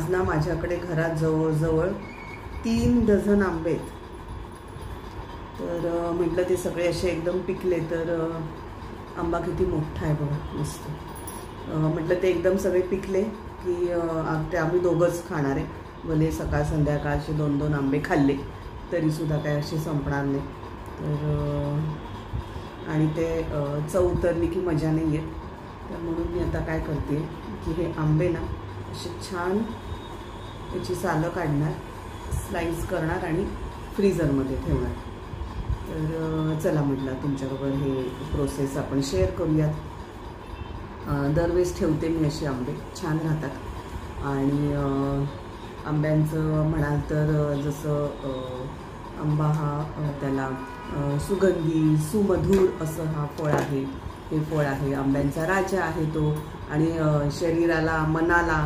आज ना माझ्याकडे घरात जवळजवळ 3 डझन आंबे आहेत। तर म्हटलं ते सगळे असे एकदम पिकले तर आंबा किती मोठा आहे बघा, मस्त। म्हटलं ते एकदम सगळे पिकले की ते आम्ही दोघंच खाणार आहे, भले सकाळ संध्याकाळ असे 2-2 आंबे खाल्ले तरीसुद्धा काय असे संपणार नाही। तर आणि ते चव उतरली की मजा नाही येत, तर म्हणून मी आता काय करते की हे आंबे ना असे छान याची सालं काढणार, स्लाइस करणार आणि फ्रीजरमध्ये ठेवणार। तर चला म्हटलं तुमच्याबरोबर हे प्रोसेस आपण शेअर करूयात। दरवेळेस ठेवते मी असे आंबे, छान राहतात। आणि आंब्यांचं म्हणाल तर जसं आंबा हा त्याला सुगंधी सुमधुर असं हा फळ आहे, हे फळ आहे, आंब्यांचा राजा आहे तो। आणि शरीराला मनाला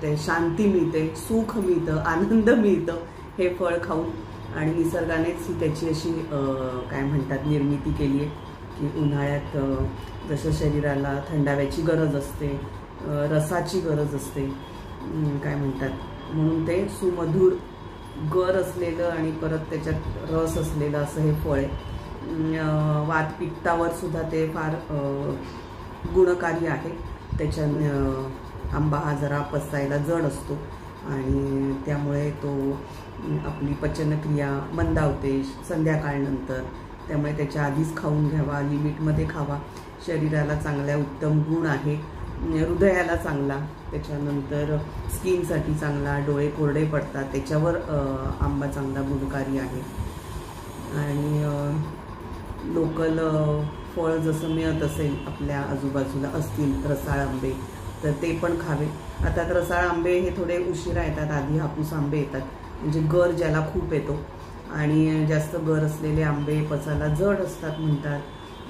ते शांती मिळते, सुख मिळतं, आनंद मिळतं हे फळ खाऊन। आणि निसर्गानेच ही त्याची अशी काय म्हणतात निर्मिती केली आहे की उन्हाळ्यात जसं शरीराला थंडाव्याची गरज असते, रसाची गरज असते, काय म्हणतात म्हणून ते सुमधुर गर असलेलं आणि परत त्याच्यात रस असलेलं असं हे फळ आहे। वात पित्तावर सुद्धा ते फार गुणकारी आहे। त्याच्याने आंबा हा जरा पचायला जड असतो आणि त्यामुळे तो आपली पचनक्रिया मंदावते संध्याकाळनंतर, त्यामुळे त्याच्या आधीच खाऊन घ्यावा, लिमिटमध्ये खावा। शरीराला चांगल्या उत्तम गुण आहे, हृदयाला चांगला, त्याच्यानंतर स्किनसाठी चांगला, डोळे कोरडे पडतात त्याच्यावर आंबा चांगला गुणकारी आहे। आणि लोकल फळ जसं मिळत असेल आपल्या आजूबाजूला असतील रसाळ आंबे तर ते पण खावे। आता रसाळ आंबे हे थोडे उशिरा येतात, आधी हापूस आंबे येतात, म्हणजे गर ज्याला खूप येतो। आणि जास्त गर असलेले आंबे पचायला जड असतात म्हणतात,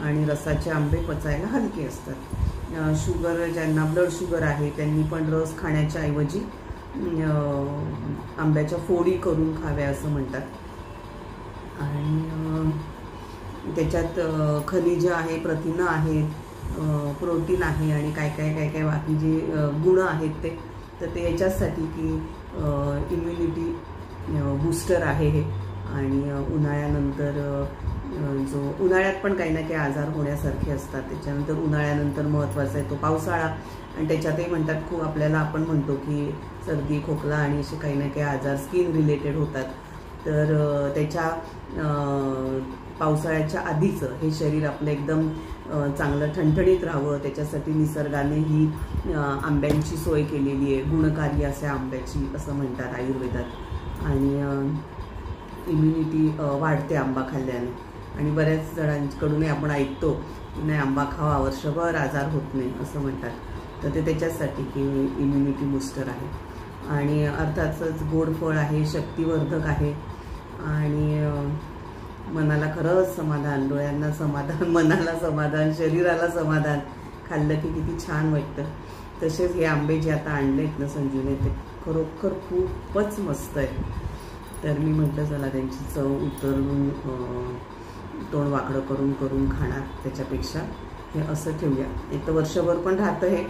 आणि रसाचे आंबे पचायला हलके असतात। शुगर ज्यांना ब्लड शुगर आहे त्यांनी पण रस खाण्याच्या ऐवजी आंब्याच्या फोडी करून खाव्या असं म्हणतात। आणि त्याच्यात खनिज आहे, प्रथिनं आहेत, प्रोटीन आहे आणि काय काय बाकी जे गुण आहेत ते, तर ते याच्यासाठी की इम्युनिटी बूस्टर आहे हे। आणि उन्हाळ्यानंतर जो उन्हाळ्यात पण काही ना काही आजार होण्यासारखे असतात, त्याच्यानंतर उन्हाळ्यानंतर महत्त्वाचा आहे तो पावसाळा, आणि त्याच्यातही म्हणतात खूप आपल्याला आपण म्हणतो की सर्दी खोकला आणि असे काही ना काही आजार स्किन रिलेटेड होतात, तर त्याच्या पावसाळ्याच्या आधीचं हे शरीर आपलं एकदम चांगलं ठणठणीत राहावं त्याच्यासाठी निसर्गाने ही आंब्यांची सोय केलेली आहे, गुणकारी अशा आंब्याची असं म्हणतात आयुर्वेदात। आणि इम्युनिटी वाढते आंबा खाल्ल्याने। आणि बऱ्याच जणांकडूनही आपण ऐकतो की नाही आंबा खावा वर्षभर आजार होत नाही असं म्हणतात, तर ते त्याच्यासाठी की इम्युनिटी बूस्टर आहे। आणि अर्थातच गोड फळ आहे, शक्तिवर्धक आहे, आणि मनाला खरंच समाधान, डोळ्यांना समाधान, मनाला समाधान, शरीराला समाधान, खाल्लं की किती छान वाटतं। तसेच हे आंबे जे आता आणलेत ना संजूने ते खरोखर खूपच मस्त आहे। तर मी म्हटलं चला त्यांची चव उतरून तोंड वाकडं करून करून खाणार त्याच्यापेक्षा हे असं ठेवूया, एक तर वर्षभर पण राहतं हे।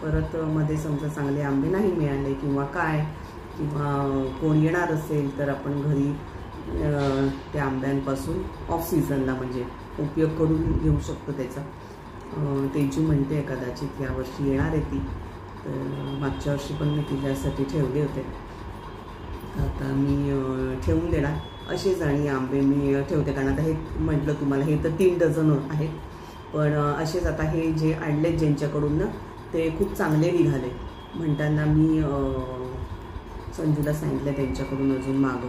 परत मध्ये समजा चांगले आंबे नाही मिळाले किंवा काय, किंवा कोण येणार असेल तर आपण घरी त्या आंब्यांपासून ऑफ सीझनला म्हणजे उपयोग करून घेऊ शकतो त्याचा। तेजू म्हणते कदाचित यावर्षी येणार आहे ती, तर मागच्या वर्षी पण मी तिच्यासाठी ठेवले होते, आता मी ठेवून देणार असेच। आणि आंबे मी ठेवते कारण आता हे म्हटलं तुम्हाला हे तर 3 डझन आहेत, पण असेच आता हे जे आणलेत ज्यांच्याकडून ना ते खूप चांगले निघाले म्हणताना मी संजूला सांगितलं त्यांच्याकडून अजून मागव।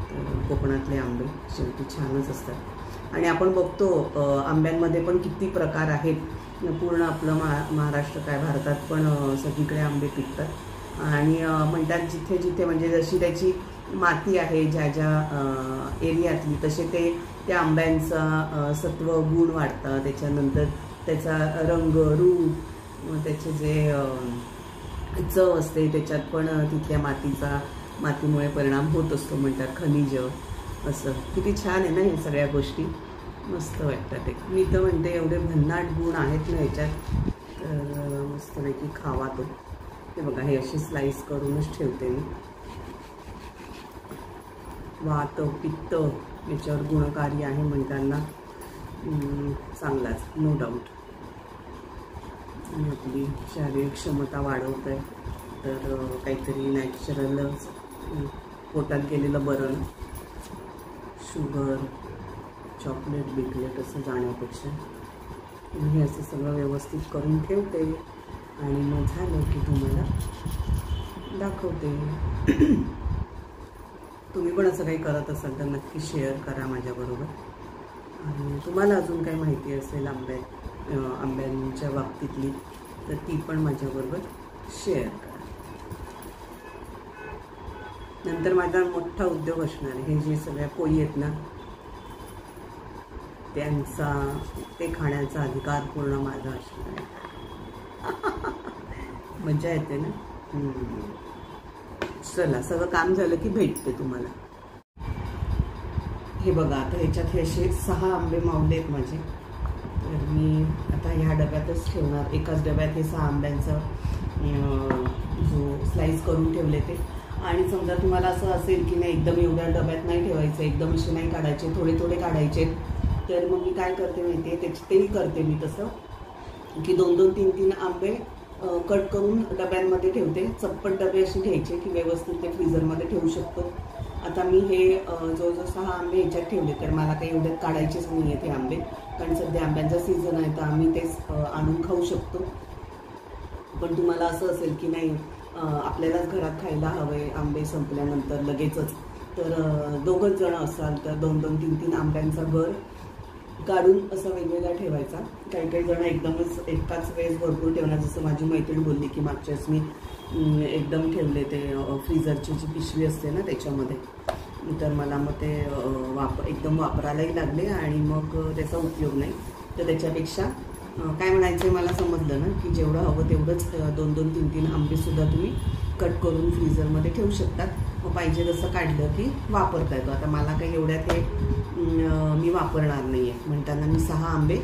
तर कोकणातले आंबे शेवटी छानच असतात। आणि आपण बघतो आंब्यांमध्ये पण किती प्रकार आहेत, पूर्ण आपलं महाराष्ट्र काय भारतात पण सगळीकडे आंबे पिकतात। आणि म्हणतात जिथे जिथे म्हणजे जशी त्याची माती आहे ज्या ज्या एरियातली तसे ते त्या आंब्यांचा सत्व गुण वाढतं, त्याच्यानंतर त्याचा रंग रूप, त्याचे जे चव असते त्याच्यात पण तिथल्या मातीमुळे परिणाम होत असतो म्हणतात, खनिज असं किती छान आहे ना हे सगळ्या गोष्टी, मस्त वाटतात। एक मी तर म्हणते एवढे भन्नाट गुण आहेत ना ह्याच्यात, तर मस्तपैकी खावा तो। हे बघा, हे अशी स्लाइस करूनच ठेवते मी. वात पित्त याच्यावर गुणकारी आहे म्हणताना चांगलाच, नो डाऊट. आणि आपली शारीरिक क्षमता वाढवत आहे, तर काहीतरी नॅचरल पोटात गेलेलं बरं. शुगर, चॉकलेट बिकलेट असं जाण्यापेक्षा मी असं सगळं व्यवस्थित करून ठेवते आणि मग झालं की तुम्हाला दाखवते. तुम्ही पण असं काही करत असाल तर नक्की शेअर करा माझ्याबरोबर. आणि तुम्हाला अजून काही माहिती असेल आंब्यांच्या बाबतीतली तर ती पण माझ्याबरोबर शेअर करा. नंतर माझा मोठा उद्योग असणार आहे. हे जे सगळ्या कोळी आहेत ना, ते खाण्याचा अधिकार पूर्ण माझा असणार आहे. मजा येते ना. चला, सगळं काम झालं की भेटते तुम्हाला. हे बघा, आता ह्याच्यात हे असे 6 आंबे मावले आहेत माझे. तर मी आता ह्या डब्यातच ठेवणार. एकाच डब्यात हे 6 आंब्यांचा जो स्लाइस करून ठेवले ते. आणि समजा तुम्हाला असं असेल की नाही, एकदम एवढ्या डब्यात नाही ठेवायचं, एकदम असे नाही काढायचे, थोडे थोडे काढायचे, तर मग मी काय करते माहिती आहे, तेही करते मी तसं की 2-2, 3-3 आंबे कट करून डब्यांमध्ये ठेवते. चप्पट डबे असे घ्यायचे की व्यवस्थित ते फ्रीझरमध्ये ठेवू शकतो. आता मी हे जवळजवळ 6 आंबे ह्याच्यात ठेवले, तर मला काही एवढ्यात काढायचेच नाही आहेत हे आंबे, कारण सध्या आंब्यांचा सीझन आहे, तर आम्ही तेच आणून खाऊ शकतो. पण तुम्हाला असं असेल की नाही, आपल्यालाच घरात खायला हवे आंबे संपल्यानंतर लगेचच, तर 2च जण असाल तर 2-2, 3-3 आंब्यांचा गर काढून असा वेगवेगळा ठेवायचा. काही काही जण एकदमच एकाच वेळेस भरपूर ठेवणार. जसं माझी मैत्रीण बोलली की मागच्या वेळेस मी एकदम ठेवले ते फ्रीझरची जी पिशवी असते ना त्याच्यामध्ये, तर मला मग ते एकदम वापरायलाही लागले आणि मग त्याचा उपयोग नाही. तर त्याच्यापेक्षा काय म्हणायचं मला समजलं ना, की जेवढं हवं तेवढंच 2-2, 3-3 आंबेसुद्धा तुम्ही कट करून फ्रीझरमध्ये ठेवू शकतात. मग पाहिजे तसं काढलं की वापरता येतो. आता मला काही एवढ्यात हे मी वापरणार नाही आहे म्हणताना मी 6 आंबे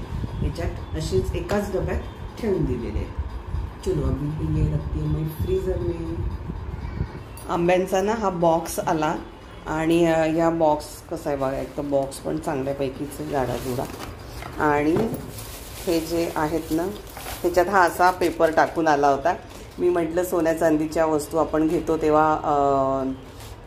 याच्यात असेच एकाच डब्यात ठेवून दिलेले आहेत. चलो अभी ये रखती है मैं फ्रीझर में. आंब्यांचा ना हा बॉक्स आला आणि या बॉक्स कसा आहे बघा, एक तर बॉक्स पण चांगल्यापैकीच जाडाजुडा, आणि हे जे आहेत ना त्याच्यात हा असा पेपर टाकून आला होता. मी म्हटलं सोन्या चांदीच्या वस्तू आपण घेतो तेव्हा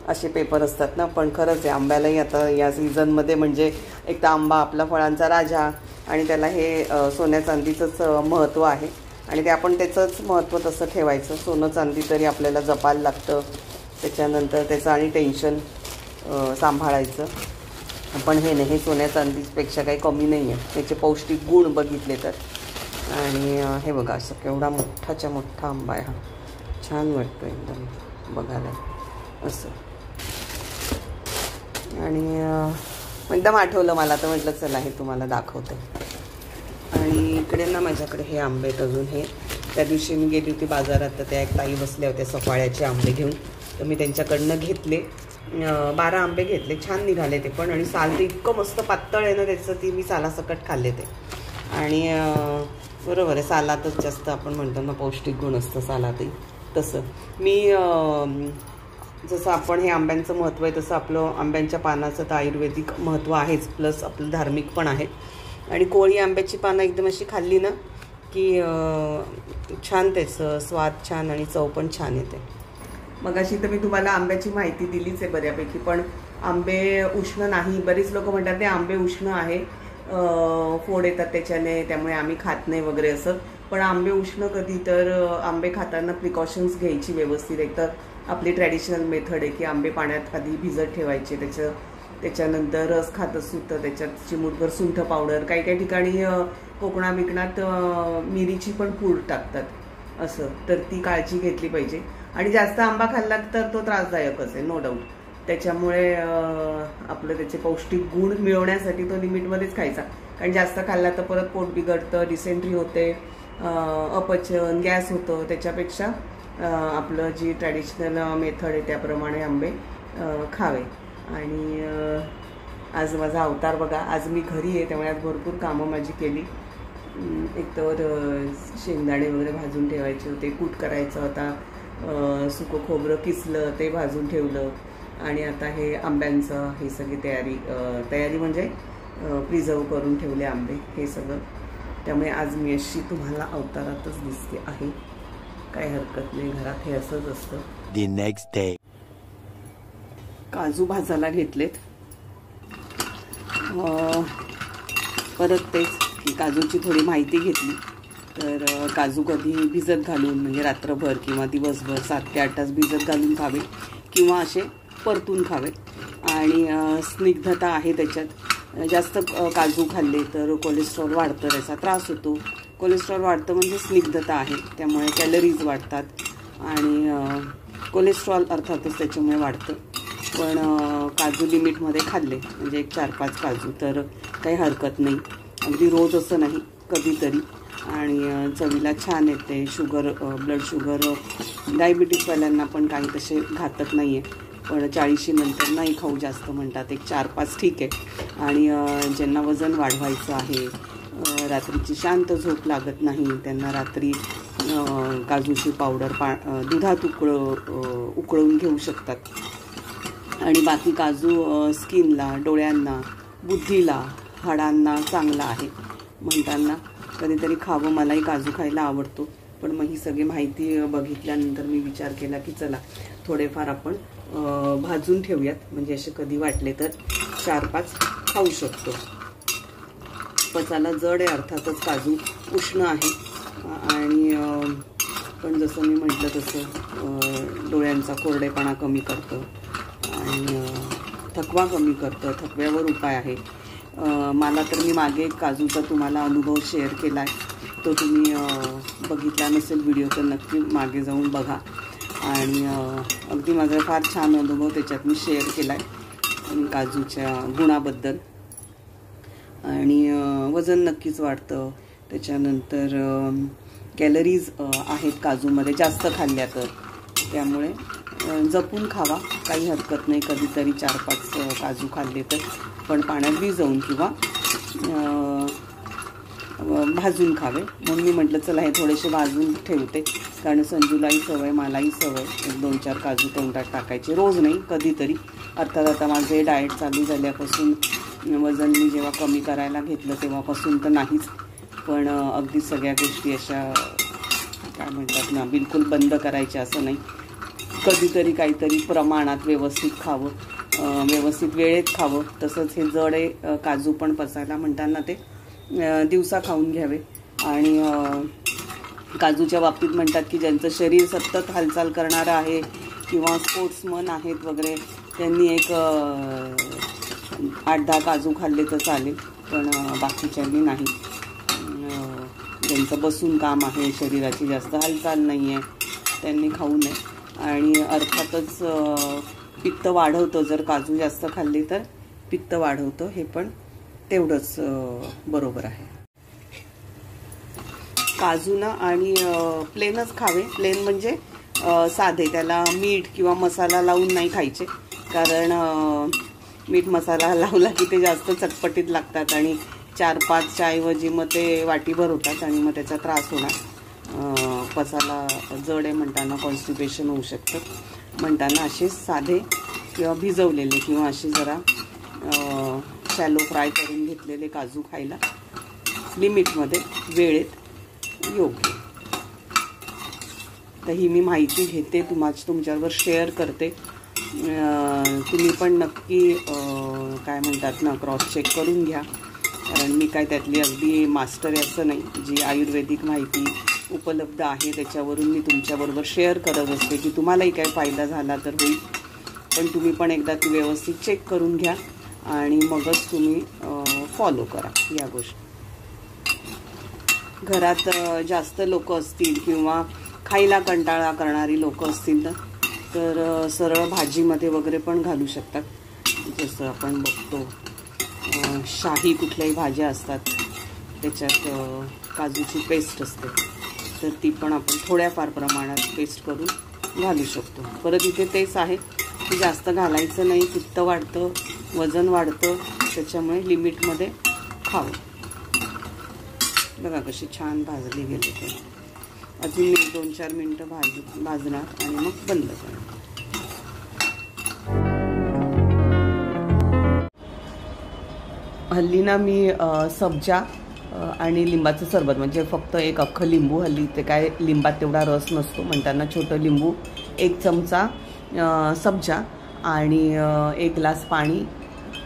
असे पेपर असतात ना, पण खरंच आहे आंब्यालाही आता या सीझनमध्ये म्हणजे एक तर आंबा आपला फळांचा राजा आणि त्याला हे सोन्या चांदीचंच महत्त्व आहे आणि ते आपण त्याचंच महत्त्व तसं ठेवायचं. सोनं चांदी तरी आपल्याला जपायला लागतं, त्याच्यानंतर त्याचं आणि टेन्शन सांभाळायचं. पण हे नाही, हे सोन्या चांदीपेक्षा काही कमी नाही आहे त्याचे पौष्टिक गुण बघितले तर. आणि हे बघा असं केवढा मोठाच्या मोठा आंबा आहे हा, छान वाटतो एकदम बघायला असं. आणि एकदम आठवलं मला, तर म्हटलं चला हे तुम्हाला दाखवते. आणि इकडे ना माझ्याकडे हे आंबे आहेत अजून. हे त्या दिवशी मी गेली होती बाजारात, तर त्या एक ताई बसल्या होत्या सफाळ्याचे आंबे घेऊन, तर मी त्यांच्याकडनं घेतले. 12 आंबे घेतले, छान निघाले ते पण. आणि साल तर इतकं मस्त पातळ आहे ना त्याचं, ती मी सालासकट खाल्ले ते. आणि बरोबर आहे, सालातच जास्त आपण म्हणतो ना पौष्टिक गुण असतं सालातही, तसं मी जसं आपण हे आंब्यांचं महत्त्व आहे तसं आपलं आंब्यांच्या पानाचं तर आयुर्वेदिक महत्त्व आहेच, प्लस आपलं धार्मिक पण आहे. आणि कोळी आंब्याची पानं एकदम अशी खाल्ली ना की छान त्याचं स्वाद छान आणि चव पण छान येते. मग अशी तर मी तुम्हाला आंब्याची माहिती दिलीच आहे बऱ्यापैकी, पण आंबे उष्ण नाही. बरीच लोक म्हणतात ते आंबे उष्ण आहे, फोड येतात त्याच्याने, त्यामुळे आम्ही खात नाही वगैरे असं. पण आंबे उष्ण कधी, तर आंबे खाताना प्रिकॉशन्स घ्यायची व्यवस्थित. एक तर आपली ट्रॅडिशनल मेथड आहे की आंबे पाण्यात आधी भिजत ठेवायचे, त्याच्यानंतर रस खात असू तर त्याच्यात चिमूटभर सुंठ पावडर, काही काही ठिकाणी कोकणा बिकणात मिरीची पण पूड टाकतात असं, तर ती काळजी घेतली पाहिजे. आणि जास्त आंबा खाल्ला तर तो त्रासदायकच आहे, नो डाऊट. त्याच्यामुळे आपलं त्याचे पौष्टिक गुण मिळवण्यासाठी तो लिमिटमध्येच खायचा, कारण जास्त खाल्ला तर परत पोट बिघडतं, डिसेंट्री होते, अपचन, गॅस होतं. त्याच्यापेक्षा आपलं जी ट्रॅडिशनल मेथड आहे त्याप्रमाणे आंबे खावे. आणि आज माझा अवतार बघा, आज मी घरी आहे त्यामुळे आज भरपूर कामं माझी केली. एक तर शेंगदाणे वगैरे भाजून ठेवायचे होते, कूट करायचा होता, सुकं खोबरं किसलं, ते भाजून ठेवलं आणि आता हे आंब्यांचं हे सगळी तयारी म्हणजे प्रिझर्व करून ठेवले आंबे हे सगळं. त्यामुळे आज मी अशी तुम्हाला अवतारातच दिसते आहे. काही हरकत नाही, घरात हे असंच असतं. The next day. काजू भाजायला घेतलेत. परत तेच की काजूची थोडी माहिती घेतली. तर काजू कधी भिजत घालून म्हणजे रात्रभर किंवा दिवसभर 7 ते 8 तास भिजत घालून खावे किंवा असे परतून खावे. आणि स्निग्धता आहे त्याच्यात. जास्त काजू खाल्ले तर कोलेस्ट्रॉल वाढतं, त्याचा त्रास होतो. कोलेस्ट्रॉल वाढतं म्हणजे स्निग्धता आहे, त्यामुळे कॅलरीज वाढतात आणि कोलेस्ट्रॉल अर्थातच त्याच्यामुळे वाढतं. पण काजू लिमिटमध्ये खाल्ले म्हणजे 4-5 काजू तर काही हरकत नाही. अगदी रोज असं नाही, कधीतरी. आणि चवीला छान येते. शुगर, ब्लड शुगर, डायबिटीसवाल्यांना पण काही तसे घातक नाही आहे. पण 40 नंतर नाही खाऊ जास्त म्हणतात. एक 4-5 ठीक आहे. आणि ज्यांना वजन वाढवायचं आहे, रात्रीची शांत झोप लागत नाही, त्यांना रात्री काजूची पावडर दुधात उकळून घेऊ शकतात. आणि बाकी काजू स्किनला, डोळ्यांना, बुद्धीला, हाडांना चांगला आहे म्हणताना कधीतरी खावं. मलाही काजू खायला आवडतो. पण मग ही सगळी माहिती बघितल्यानंतर मी विचार केला की चला थोडेफार आपण भाजून ठेवूयात, म्हणजे असे कधी वाटले तर 4-5 खाऊ शकतो. पचायला जड आहे अर्थातच, काजू उष्ण आहे. आणि पण जसं मी म्हटलं तसं डोळ्यांचा कोरडेपणा कमी करतं आणि थकवा कमी करतं. थकव्यावर उपाय आहे. मला तर मी मागे एक काजूचा तुम्हाला अनुभव शेअर केला आहे, तो तुम्ही बघितला नसेल व्हिडिओ तर नक्की मागे जाऊन बघा. आणि अगदी माझा फार छान अनुभव त्याच्यात मी शेअर केला आहे काजूच्या गुणाबद्दल. आणि वजन नक्कीच वाढतं. त्याच्यानंतर कॅलरीज आहेत काजूमध्ये जास्त खाल्ल्या तर, त्यामुळे जपून खावा, काही हरकत नाही. कधीतरी 4-5 काजू खाल्ले तर, पण पाण्यात भिजवून किंवा भाजून खावे. म्हणून मी म्हटलं चला हे थोडेसे भाजून ठेवते, कारण संजूलाही सवय, मलाही सवय 1-2-4 काजू तोंडात टाकायचे. रोज नाही, कधीतरी. अर्थात आता माझे डाएट चालू झाल्यापासून, वजन मी जेव्हा कमी करायला घेतलं तेव्हापासून तर नाहीच. पण अगदी सगळ्या गोष्टी अशा काय म्हणतात ना, बिलकुल बंद करायच्या असं नाही. कधीतरी काहीतरी प्रमाणात व्यवस्थित खावं, व्यवस्थित वेळेत खावं. तसंच हे जड आहे काजू पण पचायला म्हणताना ते दिवसा खाऊन घ्यावे. आणि काजूच्या बाबतीत म्हणतात की ज्यांचं शरीर सतत हालचाल करणारं आहे किंवा स्पोर्ट्समन आहेत वगैरे, त्यांनी एक 8-10 काजू खाल्ले तर चालेल. पण बाकीच्यांनी नाही. ज्यांचं बसून काम आहे, शरीराची जास्त हालचाल नाही आहे, त्यांनी खाऊ नये. आणि अर्थातच पित्त वाढवतं, जर काजू जास्त खाल्ले तर पित्त वाढवतं, हे पण तेवढंच बरोबर आहे. काजूना आणि प्लेनच खावे. प्लेन म्हणजे साधे, त्याला मीठ किंवा मसाला लावून नाही खायचे, कारण मीठ मसाला लावला की ते जास्त चटपटीत लागतात आणि 4-5च्या ऐवजी मग ते वाटीभर होतात आणि मग त्याचा त्रास होणार. पचायला जड आहे म्हणताना कॉन्स्टिपेशन होऊ शकतं. म्हणताना असे साधे किंवा भिजवलेले किंवा असे जरा शॅलो फ्राय करून घेतलेले काजू खायला लिमिटमध्ये, वेळेत योग्य. तर ही मी माहिती घेते, तुमच्यावर शेअर करते. तुम्ही पण नक्की काय म्हणतात ना, क्रॉस चेक करून घ्या, कारण मी काय त्यातली अगदी मास्टर आहे असं नाही. जी आयुर्वेदिक माहिती उपलब्ध आहे त्याच्यावरून मी तुमच्याबरोबर शेअर करत असते की तुम्हालाही काय फायदा झाला तर होईल. पण तुम्ही पण एकदा ती व्यवस्थित चेक करून घ्या आणि मगच तुम्ही फॉलो करा या गोष्टी. घरात जास्त लोक असतील किंवा खायला कंटाळा करणारी लोक असतील तर सरळ भाजीमध्ये वगैरे पण घालू शकतात. जसं आपण बघतो शाही कुठल्याही भाज्या असतात त्याच्यात काजूची पेस्ट असते, तर ती पण आपण थोड्याफार प्रमाणात पेस्ट करून घालू शकतो. परत इथे तेच आहे की जास्त घालायचं नाही, पित्त वाढतं, वजन वाढतं, त्याच्यामुळे लिमिटमध्ये खावं. बघा कशी छान भाजली गेली ते. अजून 1-2-4 मिनटं भाजणार आणि मग बंद करणार. हल्ली ना मी सब्जा आणि लिंबाचं सरबत म्हणजे फक्त एक अख्खं लिंबू, हल्ली ते काय लिंबात तेवढा रस नसतो म्हणताना छोटं लिंबू, 1 चमचा सब्जा आणि 1 ग्लास पाणी,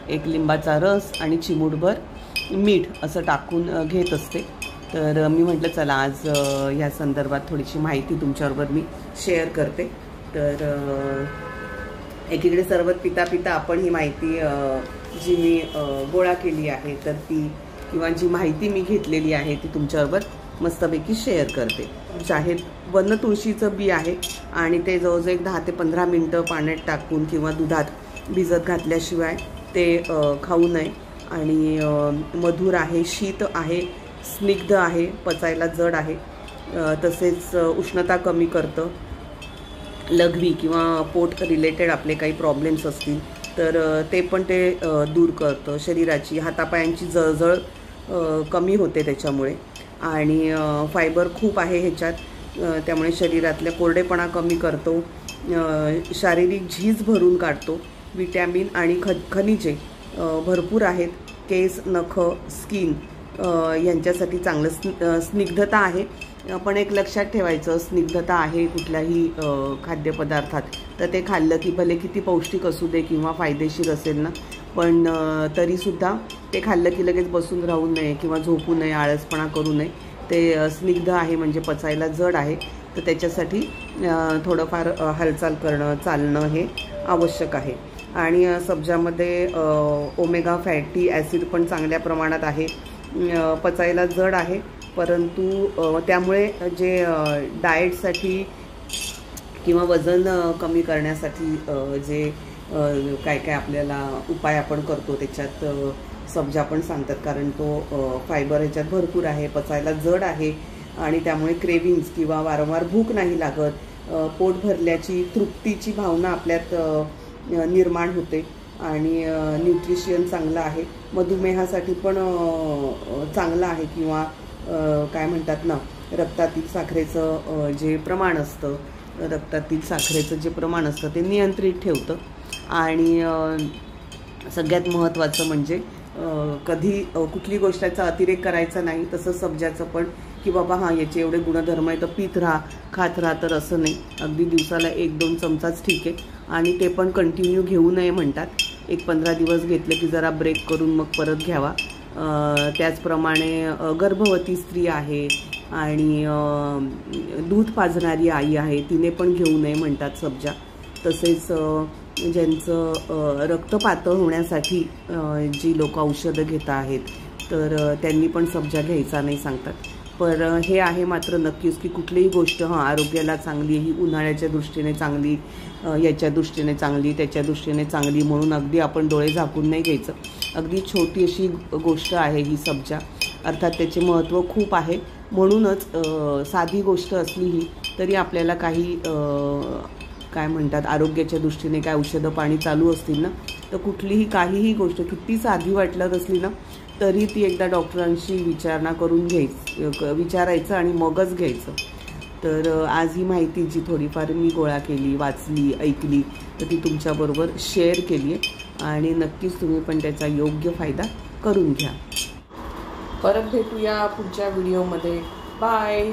1 लिंबाचा रस आणि चिमूटभर मीठ असं टाकून घेत असते. तर मी म्हटलं चला आज ह्या संदर्भात थोडीशी माहिती तुमच्याबरोबर मी शेअर करते. तर एकीकडे सरबत पिता पिता आपण ही माहिती जी मी गोळा केली आहे तर ती किंवा जी माहिती मी घेतलेली आहे ती तुमच्याबरोबर मस्तपैकी शेअर करते. आहे वन तुळशीचं बी आहे आणि ते जवळजवळ 10 ते 15 मिनटं पाण्यात टाकून किंवा दुधात भिजत घातल्याशिवाय ते खाऊ नये. आणि मधुर आहे, शीत आहे, स्निग्ध आहे, पचायला जड आहे, तसेच उष्णता कमी करतं. लघवी किंवा पोट रिलेटेड आपले काही प्रॉब्लेम्स असतील तर ते पण ते दूर करतं. शरीराची हातापायांची जळजळ कमी होते त्याच्यामुळे. आणि फायबर खूप आहे ह्याच्यात, त्यामुळे शरीरातल्या कोरडेपणा कमी करतो, शारीरिक झीज भरून काढतो. विटॅमिन आणि खनिजे भरपूर आहेत. केस, नख, स्किन यांच्यासाठी चांगलं. स्निग्धता आहे, पण एक लक्षात ठेवायचं, स्निग्धता आहे कुठल्याही खाद्यपदार्थात तर ते खाल्लं की भले किती पौष्टिक असू दे किंवा फायदेशीर असेल ना, पण तरीसुद्धा ते खाल्लं की लगेच बसून राहू नये किंवा झोपू नये, आळसपणा करू नये. ते स्निग्ध आहे म्हणजे पचायला जड आहे, तर त्याच्यासाठी थोडंफार हालचाल करणं, चालणं हे आवश्यक आहे. आणि सब्जामध्ये ओमेगा फॅटी ॲसिड पण चांगल्या प्रमाणात आहे. पचायला जड आहे, परंतु त्यामुळे जे डाएटसाठी किंवा वजन कमी करण्यासाठी जे काय काय आपल्याला उपाय आपण करतो त्याच्यात सब्जा पण सांगतात. कारण तो फायबर ह्याच्यात भरपूर आहे, पचायला जड आहे आणि त्यामुळे क्रेविंग्स किंवा वारंवार भूक नाही लागत. पोट भरल्याची तृप्तीची भावना आपल्यात निर्माण होते आणि न्यूट्रिशन चांगलं आहे. मधुमेहासाठी पण चांगलं आहे किंवा काय म्हणतात ना, रक्तातील साखरेचं जे प्रमाण असतं, रक्तातील साखरेचं जे प्रमाण असतं ते नियंत्रित ठेवतं. आणि सगळ्यात महत्त्वाचं म्हणजे कधी कुठली गोष्टीचा अतिरेक करायचा नाही. तसं सब्जाचं पण की बाबा हां याचे एवढे गुणधर्म आहे तर पीत राहा, खात राहा, तर असं नाही. अगदी दिवसाला 1-2 चमचाच ठीक आहे. आणि ते पण कंटिन्यू घेऊ नये म्हणतात. 15 दिवस घेतले की जरा ब्रेक करून मग परत घ्यावा. त्याचप्रमाणे गर्भवती स्त्री आहे आणि दूध पाजणारी आई आहे तिने पण घेऊ नये म्हणतात सब्जा. तसेच ज्यांचं रक्त पातळ होण्यासाठी जी लोक औषधं घेत आहेत तर त्यांनी पण सब्जा घ्यायचा नाही सांगतात. पण हे आहे मात्र नक्कीच की कुठलीही गोष्ट आरोग्याला चांगली, ही उन्हाळ्याच्या दृष्टीने चांगली, याच्या दृष्टीने चांगली, त्याच्या दृष्टीने चांगली म्हणून अगदी आपण डोळे झाकून नाही घ्यायचं. अगदी छोटी अशी गोष्ट आहे ही सब्जा, अर्थात त्याचे महत्त्व खूप आहे. म्हणूनच साधी गोष्ट असली ही तरी आपल्याला काही काय म्हणतात आरोग्याच्या दृष्टीने काय औषधं पाणी चालू असतील ना, तर कुठलीही काहीही गोष्ट किती साधी वाटत असली ना तरी ती एकदा डॉक्टरांशी विचारणा करून विचारायचं आणि मगच घ्यायचं. तर आज ही माहिती जी थोडीफार मी गोळा केली, वाचली, ऐकली तर ती तुमच्याबरोबर शेअर केली आहे आणि नक्कीच तुम्ही पण त्याचा योग्य फायदा करून घ्या. परत भेटूया पुढच्या व्हिडिओमध्ये. बाय.